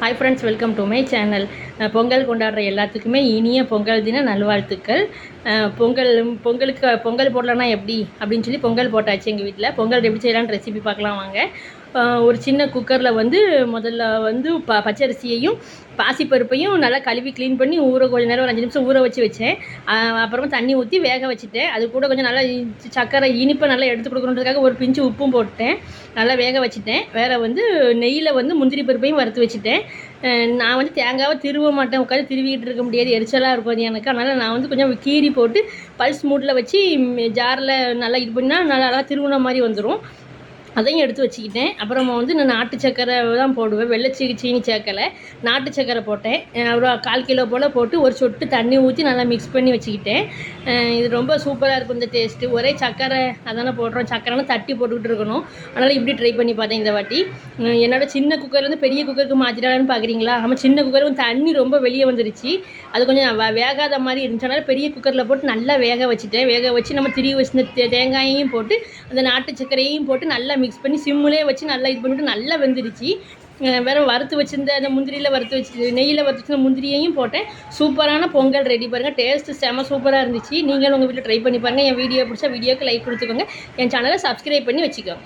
Hi friends, welcome to my channel. Pongal கொண்டாடுற எல்லாத்துக்குமே இனிய பொங்கல் தின நல்வாழ்த்துக்கள். பொங்கல் போடலன்னா எப்படி அப்படின்னு சொல்லி பொங்கல் போட்டாச்சு எங்கள் வீட்டில். பொங்கல் எப்படி செய்யலான்னு ரெசிபி பார்க்கலாம் வாங்க. ஒரு சின்ன குக்கரில் முதல்ல பச்சரிசியையும் பாசிப்பருப்பையும் நல்லா கழுவி க்ளீன் பண்ணி கொஞ்சம் நேரம் ஒரு 5 நிமிஷம் ஊற வச்சேன். அப்புறமா தண்ணி ஊற்றி வேக வச்சுட்டேன். அது கூட கொஞ்சம் நல்லா சர்க்கரை இனிப்பை நல்லா எடுத்து கொடுக்கணுன்றதுக்காக ஒரு பிஞ்சு உப்பும் போட்டேன். நல்லா வேக வச்சுட்டேன். வேறு நெய்யில் முந்திரி பருப்பையும் வறுத்து வச்சுட்டேன். நான் தேங்காவை திருவ மாட்டேன், உட்காந்து திருவிக்கிட்டு இருக்க முடியாது, எரிச்சலாக இருக்கும் அது எனக்கு. அதனால் நான் கொஞ்சம் கீரி போட்டு பல்ஸ் மூட்டில் வச்சு ஜாரில் நல்லா இது பண்ணால் நல்லா திருவுன மாதிரி வந்துடும். அதையும் எடுத்து வச்சுக்கிட்டேன். அப்புறமா நான் நாட்டு சக்கரை தான் போடுவேன், சீனி சேர்க்கலை, நாட்டு சக்கரை போட்டேன். ஒரு 1/4 கிலோ போல் போட்டு ஒரு சொட்டு தண்ணி ஊற்றி நல்லா மிக்ஸ் பண்ணி வச்சுக்கிட்டேன். இது ரொம்ப சூப்பராக இருக்கும் இந்த டேஸ்ட்டு. ஒரே சக்கரை அதானே போடுறோம், சக்கரைனா தட்டி போட்டுக்கிட்டு இருக்கணும். அதனால் இப்படி ட்ரை பண்ணி பார்த்தேன் இந்த வாட்டி. என்னோட சின்ன குக்கர்லேருந்து பெரிய குக்கருக்கு மாற்றிடான்னு பார்க்குறீங்களா? நம்ம சின்ன குக்கர் தண்ணி ரொம்ப வெளியே வந்துருச்சு, அது கொஞ்சம் வேகாத மாதிரி இருந்துச்சு. அதனால் பெரிய குக்கரில் போட்டு நல்லா வேக வச்சுட்டேன். வேக வச்சு நம்ம திருவி வச்சு தேங்காயையும் போட்டு அந்த நாட்டு சக்கரையையும் போட்டு நல்லா மிக்ஸ் பண்ணி சிம்முலே வச்சு நல்லா இது பண்ணிவிட்டு நல்லா வெந்துருச்சு. வேறு வறுத்து வச்சுருந்த அந்த முந்திரியில் நெய்யில் வறுத்து வச்சுருந்த முந்திரியையும் போட்டேன். சூப்பரான பொங்கல் ரெடி பாருங்கள். டேஸ்ட்டு செம சூப்பராக இருந்துச்சு. நீங்களும் உங்கள் வீட்டில் ட்ரை பண்ணி பாருங்கள். என் வீடியோ பிடிச்சா வீடியோக்கு லைக் கொடுத்துக்கோங்க. என் சேனலை சப்ஸ்கிரைப் பண்ணி வச்சுக்கோங்க.